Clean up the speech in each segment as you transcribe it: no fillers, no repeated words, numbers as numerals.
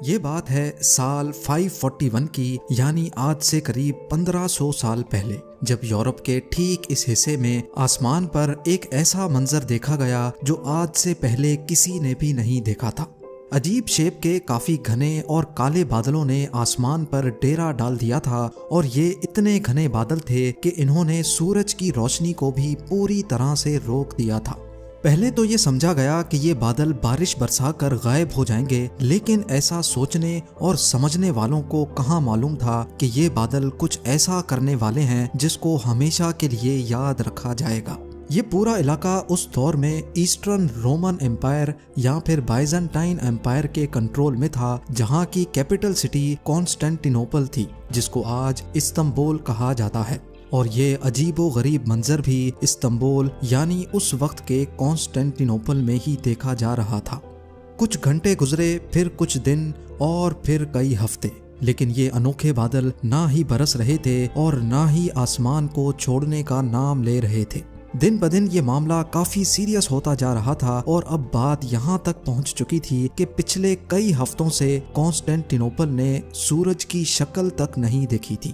یہ بات ہے سال 541 کی، یعنی آج سے قریب 1500 سال پہلے، جب یورپ کے ٹھیک اس حصے میں آسمان پر ایک ایسا منظر دیکھا گیا جو آج سے پہلے کسی نے بھی نہیں دیکھا تھا۔ عجیب شیپ کے کافی گھنے اور کالے بادلوں نے آسمان پر ڈیرا ڈال دیا تھا، اور یہ اتنے گھنے بادل تھے کہ انہوں نے سورج کی روشنی کو بھی پوری طرح سے روک دیا تھا۔ پہلے تو یہ سمجھا گیا کہ یہ بادل بارش برسا کر غائب ہو جائیں گے، لیکن ایسا سوچنے اور سمجھنے والوں کو کہاں معلوم تھا کہ یہ بادل کچھ ایسا کرنے والے ہیں جس کو ہمیشہ کے لیے یاد رکھا جائے گا۔ یہ پورا علاقہ اس دور میں ایسٹرن رومن امپائر یا پھر بائزنٹائن امپائر کے کنٹرول میں تھا، جہاں کی کیپٹل سٹی کانسٹینٹینوپل تھی، جس کو آج استنبول کہا جاتا ہے۔ اور یہ عجیب و غریب منظر بھی استنبول یعنی اس وقت کے کانسٹینٹینوپل میں ہی دیکھا جا رہا تھا۔ کچھ گھنٹے گزرے، پھر کچھ دن، اور پھر کئی ہفتے، لیکن یہ انوکھے بادل نہ ہی برس رہے تھے اور نہ ہی آسمان کو چھوڑنے کا نام لے رہے تھے۔ دن بدن یہ معاملہ کافی سیریس ہوتا جا رہا تھا، اور اب بات یہاں تک پہنچ چکی تھی کہ پچھلے کئی ہفتوں سے کانسٹینٹینوپل نے سورج کی شکل تک نہیں دیکھی تھی۔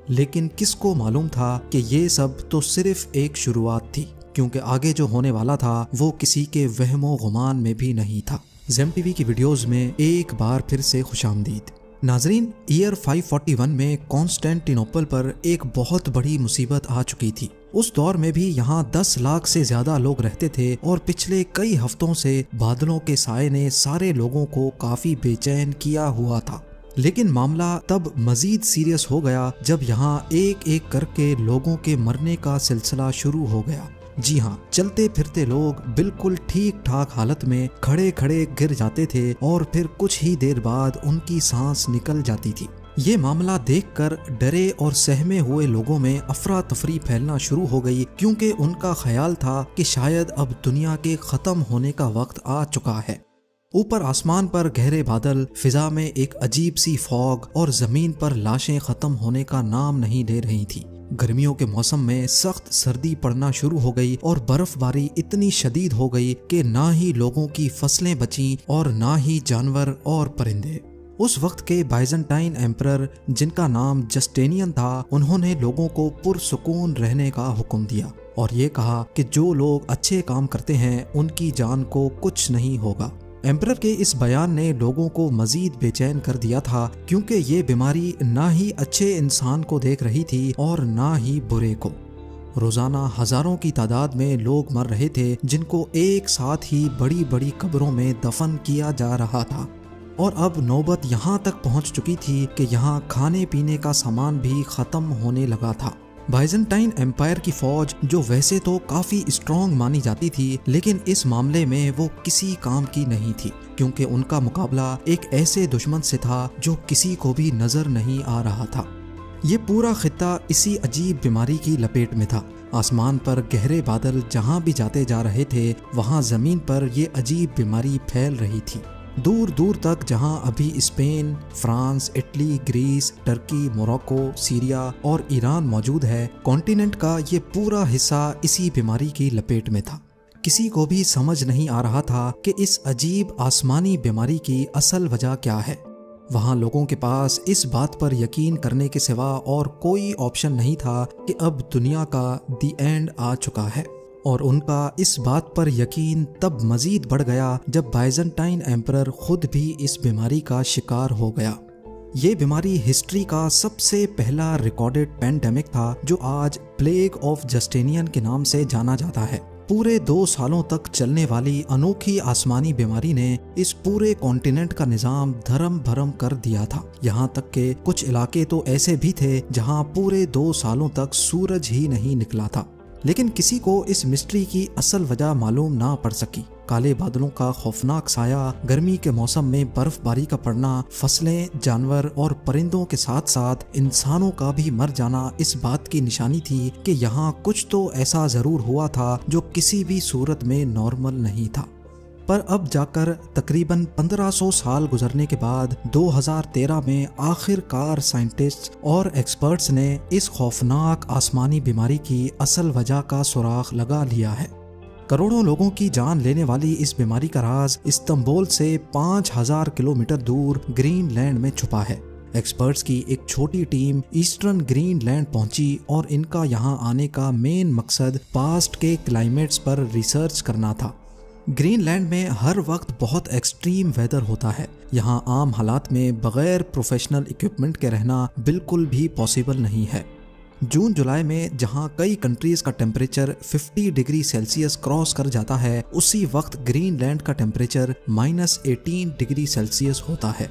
لیکن کس کو معلوم تھا کہ یہ سب تو صرف ایک شروعات تھی، کیونکہ آگے جو ہونے والا تھا وہ کسی کے وہم و گمان میں بھی نہیں تھا۔ زیم ٹی وی کی ویڈیوز میں ایک بار پھر سے خوش آمدید۔ ناظرین، ایئر 541 میں کانسٹینٹینوپل پر ایک بہت بڑی مصیبت آ چکی تھی۔ اس دور میں بھی یہاں 10 لاکھ سے زیادہ لوگ رہتے تھے، اور پچھلے کئی ہفتوں سے بادلوں کے سائے نے سارے لوگوں کو کافی بے چین کیا ہوا تھا۔ لیکن معاملہ تب مزید سیریس ہو گیا جب یہاں ایک ایک کر کے لوگوں کے مرنے کا سلسلہ شروع ہو گیا۔ جی ہاں، چلتے پھرتے لوگ بالکل ٹھیک ٹھاک حالت میں کھڑے کھڑے گر جاتے تھے، اور پھر کچھ ہی دیر بعد ان کی سانس نکل جاتی تھی۔ یہ معاملہ دیکھ کر ڈرے اور سہمے ہوئے لوگوں میں افراتفری پھیلنا شروع ہو گئی، کیونکہ ان کا خیال تھا کہ شاید اب دنیا کے ختم ہونے کا وقت آ چکا ہے۔ اوپر آسمان پر گہرے بادل، فضا میں ایک عجیب سی فوگ، اور زمین پر لاشیں ختم ہونے کا نام نہیں لے رہی تھی۔ گرمیوں کے موسم میں سخت سردی پڑنا شروع ہو گئی، اور برف باری اتنی شدید ہو گئی کہ نہ ہی لوگوں کی فصلیں بچیں اور نہ ہی جانور اور پرندے۔ اس وقت کے بائزنٹائن ایمپرر، جن کا نام جسٹینین تھا، انہوں نے لوگوں کو پرسکون رہنے کا حکم دیا، اور یہ کہا کہ جو لوگ اچھے کام کرتے ہیں ان کی جان کو کچھ نہیں ہوگا۔ ایمپرر کے اس بیان نے لوگوں کو مزید بے چین کر دیا تھا، کیونکہ یہ بیماری نہ ہی اچھے انسان کو دیکھ رہی تھی اور نہ ہی برے کو۔ روزانہ ہزاروں کی تعداد میں لوگ مر رہے تھے، جن کو ایک ساتھ ہی بڑی بڑی قبروں میں دفن کیا جا رہا تھا، اور اب نوبت یہاں تک پہنچ چکی تھی کہ یہاں کھانے پینے کا سامان بھی ختم ہونے لگا تھا۔ بائزنٹائن امپائر کی فوج، جو ویسے تو کافی اسٹرانگ مانی جاتی تھی، لیکن اس معاملے میں وہ کسی کام کی نہیں تھی، کیونکہ ان کا مقابلہ ایک ایسے دشمن سے تھا جو کسی کو بھی نظر نہیں آ رہا تھا۔ یہ پورا خطہ اسی عجیب بیماری کی لپیٹ میں تھا۔ آسمان پر گہرے بادل جہاں بھی جاتے جا رہے تھے، وہاں زمین پر یہ عجیب بیماری پھیل رہی تھی۔ دور دور تک جہاں ابھی Spain, France, Italy, Greece, Turkey, Morocco, Syria اور ایران موجود ہے، کانٹیننٹ کا یہ پورا حصہ اسی بیماری کی لپیٹ میں تھا۔ کسی کو بھی سمجھ نہیں آ رہا تھا کہ اس عجیب آسمانی بیماری کی اصل وجہ کیا ہے۔ وہاں لوگوں کے پاس اس بات پر یقین کرنے کے سوا اور کوئی آپشن نہیں تھا کہ اب دنیا کا دی اینڈ آ چکا ہے، اور ان کا اس بات پر یقین تب مزید بڑھ گیا جب بائزنٹائن ایمپرر خود بھی اس بیماری کا شکار ہو گیا۔ یہ بیماری ہسٹری کا سب سے پہلا ریکارڈڈ پینڈیمک تھا، جو آج پلیگ آف جسٹینین کے نام سے جانا جاتا ہے۔ پورے 2 سالوں تک چلنے والی انوکھی آسمانی بیماری نے اس پورے کانٹیننٹ کا نظام دھرم بھرم کر دیا تھا، یہاں تک کہ کچھ علاقے تو ایسے بھی تھے جہاں پورے 2 سالوں تک سورج ہی نہیں نکلا تھا۔ لیکن کسی کو اس مسٹری کی اصل وجہ معلوم نہ پڑ سکی۔ کالے بادلوں کا خوفناک سایہ، گرمی کے موسم میں برف باری کا پڑنا، فصلیں، جانور اور پرندوں کے ساتھ ساتھ انسانوں کا بھی مر جانا اس بات کی نشانی تھی کہ یہاں کچھ تو ایسا ضرور ہوا تھا جو کسی بھی صورت میں نارمل نہیں تھا۔ پر اب جا کر تقریباً 1500 سال گزرنے کے بعد 2013 میں آخر کار سائنٹسٹ اور ایکسپرٹس نے اس خوفناک آسمانی بیماری کی اصل وجہ کا سراغ لگا لیا ہے۔ کروڑوں لوگوں کی جان لینے والی اس بیماری کا راز استنبول سے 5000 کلومیٹر دور گرین لینڈ میں چھپا ہے۔ ایکسپرٹس کی ایک چھوٹی ٹیم ایسٹرن گرین لینڈ پہنچی اور ان کا یہاں آنے کا مین مقصد پاسٹ کے کلائمیٹس پر ریسرچ کرنا تھا۔ گرین لینڈ میں ہر وقت بہت ایکسٹریم ویدر ہوتا ہے۔ یہاں عام حالات میں بغیر پروفیشنل اکوپمنٹ کے رہنا بالکل بھی پاسبل نہیں ہے۔ جون جولائی میں جہاں کئی کنٹریز کا ٹیمپریچر 50 ڈگری سیلسیس کراس کر جاتا ہے، اسی وقت گرین لینڈ کا ٹیمپریچر -18 ڈگری سیلسیس ہوتا ہے۔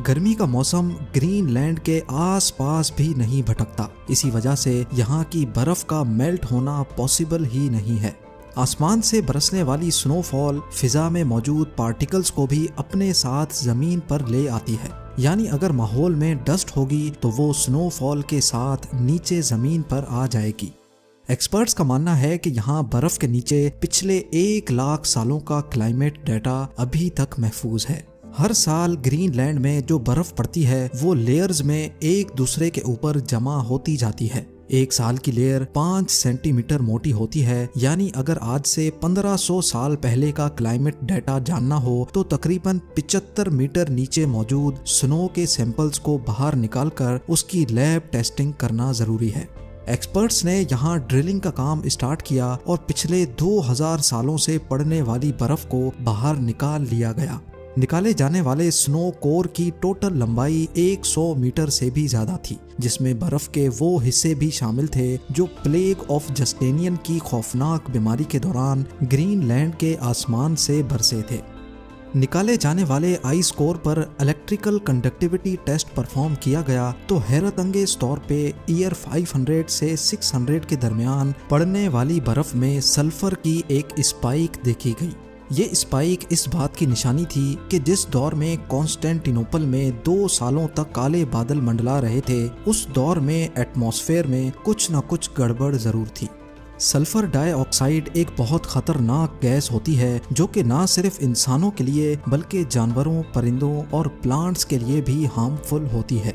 گرمی کا موسم گرین لینڈ کے آس پاس بھی نہیں بھٹکتا، اسی وجہ سے یہاں کی برف کا میلٹ ہونا پاسبل ہی نہیں ہے۔ آسمان سے برسنے والی سنو فال فضا میں موجود پارٹیکلز کو بھی اپنے ساتھ زمین پر لے آتی ہے، یعنی اگر ماحول میں ڈسٹ ہوگی تو وہ سنو فال کے ساتھ نیچے زمین پر آ جائے گی۔ ایکسپرٹس کا ماننا ہے کہ یہاں برف کے نیچے پچھلے 1 لاکھ سالوں کا کلائمیٹ ڈیٹا ابھی تک محفوظ ہے۔ ہر سال گرین لینڈ میں جو برف پڑتی ہے وہ لیئرز میں ایک دوسرے کے اوپر جمع ہوتی جاتی ہے۔ 1 سال کی لیئر 5 سینٹی میٹر موٹی ہوتی ہے، یعنی اگر آج سے 1500 سال پہلے کا کلائمیٹ ڈیٹا جاننا ہو تو تقریباً 75 میٹر نیچے موجود سنو کے سیمپلز کو باہر نکال کر اس کی لیب ٹیسٹنگ کرنا ضروری ہے۔ ایکسپرٹس نے یہاں ڈرلنگ کا کام اسٹارٹ کیا اور پچھلے 2000 سالوں سے پڑنے والی برف کو باہر نکال لیا گیا۔ نکالے جانے والے سنو کور کی ٹوٹل لمبائی 100 میٹر سے بھی زیادہ تھی، جس میں برف کے وہ حصے بھی شامل تھے جو پلیگ آف جسٹینین کی خوفناک بیماری کے دوران گرین لینڈ کے آسمان سے برسے تھے۔ نکالے جانے والے آئس کور پر الیکٹریکل کنڈکٹیوٹی ٹیسٹ پرفارم کیا گیا تو حیرت انگیز طور پہ ایئر 500 سے 600 کے درمیان پڑنے والی برف میں سلفر کی ایک اسپائک دیکھی گئی۔ یہ اسپائک اس بات کی نشانی تھی کہ جس دور میں کانسٹینٹینوپل میں 2 سالوں تک کالے بادل منڈلا رہے تھے، اس دور میں ایٹماسفیئر میں کچھ نہ کچھ گڑبڑ ضرور تھی۔ سلفر ڈائی آکسائڈ ایک بہت خطرناک گیس ہوتی ہے جو کہ نہ صرف انسانوں کے لیے بلکہ جانوروں، پرندوں اور پلانٹس کے لیے بھی ہارمفل ہوتی ہے۔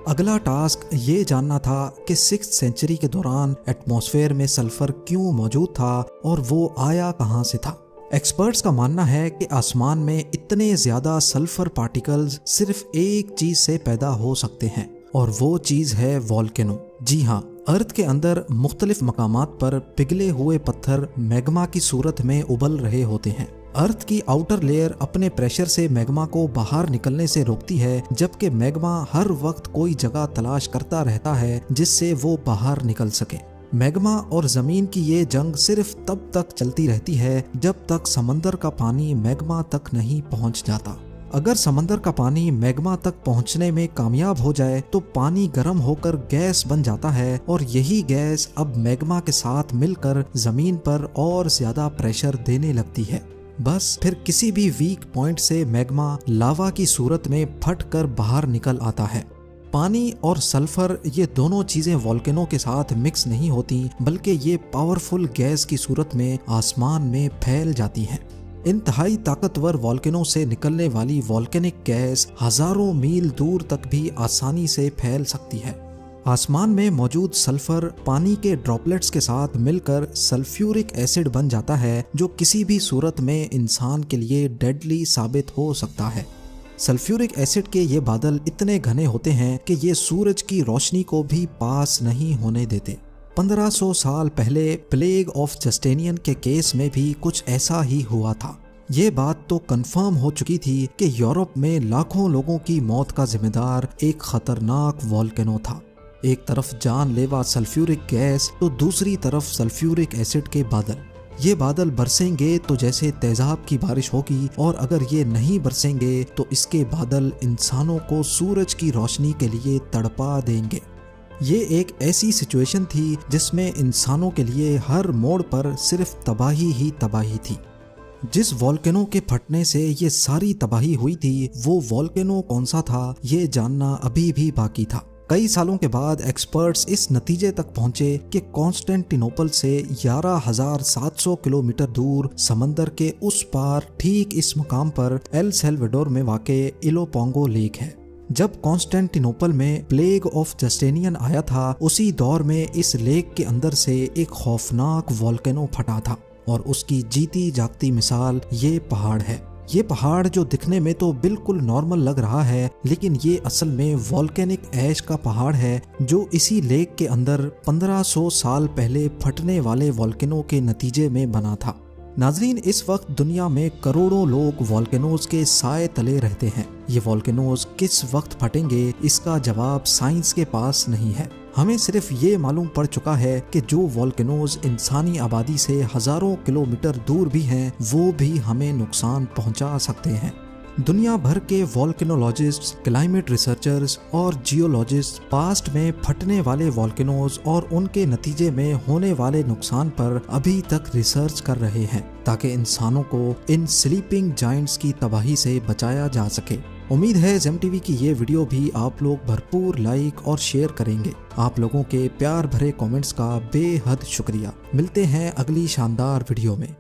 اگلا ٹاسک یہ جاننا تھا کہ 6th سینچری کے دوران ایٹماسفیئر میں سلفر کیوں موجود تھا اور وہ آیا کہاں سے تھا۔ ایکسپرٹس کا ماننا ہے کہ آسمان میں اتنے زیادہ سلفر پارٹیکلز صرف ایک چیز سے پیدا ہو سکتے ہیں، اور وہ چیز ہے والکینو۔ جی ہاں، ارتھ کے اندر مختلف مقامات پر پگھلے ہوئے پتھر میگما کی صورت میں ابل رہے ہوتے ہیں۔ ارتھ کی آؤٹر لیئر اپنے پریشر سے میگما کو باہر نکلنے سے روکتی ہے، جبکہ میگما ہر وقت کوئی جگہ تلاش کرتا رہتا ہے جس سے وہ باہر نکل سکے۔ میگما اور زمین کی یہ جنگ صرف تب تک چلتی رہتی ہے جب تک سمندر کا پانی میگما تک نہیں پہنچ جاتا۔ اگر سمندر کا پانی میگما تک پہنچنے میں کامیاب ہو جائے تو پانی گرم ہو کر گیس بن جاتا ہے، اور یہی گیس اب میگما کے ساتھ مل کر زمین پر اور زیادہ پریشر دینے لگتی ہے۔ بس پھر کسی بھی ویک پوائنٹ سے میگما لاوا کی صورت میں پھٹ کر باہر نکل آتا ہے۔ پانی اور سلفر یہ دونوں چیزیں والکینو کے ساتھ مکس نہیں ہوتی، بلکہ یہ پاورفل گیس کی صورت میں آسمان میں پھیل جاتی ہیں۔ انتہائی طاقتور والکینو سے نکلنے والی والکینک گیس ہزاروں میل دور تک بھی آسانی سے پھیل سکتی ہے۔ آسمان میں موجود سلفر پانی کے ڈراپلیٹس کے ساتھ مل کر سلفیورک ایسڈ بن جاتا ہے، جو کسی بھی صورت میں انسان کے لیے ڈیڈلی ثابت ہو سکتا ہے۔ سلفیورک ایسڈ کے یہ بادل اتنے گھنے ہوتے ہیں کہ یہ سورج کی روشنی کو بھی پاس نہیں ہونے دیتے۔ 1500 سال پہلے پلیگ آف جسٹینین کے کیس میں بھی کچھ ایسا ہی ہوا تھا۔ یہ بات تو کنفرم ہو چکی تھی کہ یورپ میں لاکھوں لوگوں کی موت کا ذمہ دار ایک خطرناک والکینو تھا۔ ایک طرف جان لیوا سلفیورک گیس تو دوسری طرف سلفیورک ایسڈ کے بادل۔ یہ بادل برسیں گے تو جیسے تیزاب کی بارش ہوگی، اور اگر یہ نہیں برسیں گے تو اس کے بادل انسانوں کو سورج کی روشنی کے لیے تڑپا دیں گے۔ یہ ایک ایسی سچویشن تھی جس میں انسانوں کے لیے ہر موڑ پر صرف تباہی ہی تباہی تھی۔ جس والکینو کے پھٹنے سے یہ ساری تباہی ہوئی تھی، وہ والکینو کون سا تھا یہ جاننا ابھی بھی باقی تھا۔ کئی سالوں کے بعد ایکسپرٹس اس نتیجے تک پہنچے کہ کانسٹینٹینوپل سے 11,700 کلومیٹر دور سمندر کے اس پار ٹھیک اس مقام پر ایل سیلویڈور میں واقع ایلوپونگو لیک ہے۔ جب کانسٹینٹینوپل میں پلیگ آف جسٹینین آیا تھا، اسی دور میں اس لیک کے اندر سے ایک خوفناک والکینو پھٹا تھا، اور اس کی جیتی جاگتی مثال یہ پہاڑ ہے۔ یہ پہاڑ جو دکھنے میں تو بالکل نارمل لگ رہا ہے، لیکن یہ اصل میں والکینک ایش کا پہاڑ ہے جو اسی لیک کے اندر 1500 سال پہلے پھٹنے والے والکینو کے نتیجے میں بنا تھا۔ ناظرین، اس وقت دنیا میں کروڑوں لوگ والکینوز کے سائے تلے رہتے ہیں۔ یہ والکینوز کس وقت پھٹیں گے اس کا جواب سائنس کے پاس نہیں ہے۔ ہمیں صرف یہ معلوم پڑ چکا ہے کہ جو والکینوز انسانی آبادی سے ہزاروں کلومیٹر دور بھی ہیں وہ بھی ہمیں نقصان پہنچا سکتے ہیں۔ دنیا بھر کے والکینولوجسٹ، کلائمیٹ ریسرچرز اور جیولوجسٹ پاسٹ میں پھٹنے والے والکینوز اور ان کے نتیجے میں ہونے والے نقصان پر ابھی تک ریسرچ کر رہے ہیں تاکہ انسانوں کو ان سلیپنگ جائنٹس کی تباہی سے بچایا جا سکے۔ امید ہے زیم ٹی وی کی یہ ویڈیو بھی آپ لوگ بھرپور لائک اور شیئر کریں گے۔ آپ لوگوں کے پیار بھرے کامنٹس کا بے حد شکریہ۔ ملتے ہیں اگلی شاندار ویڈیو میں۔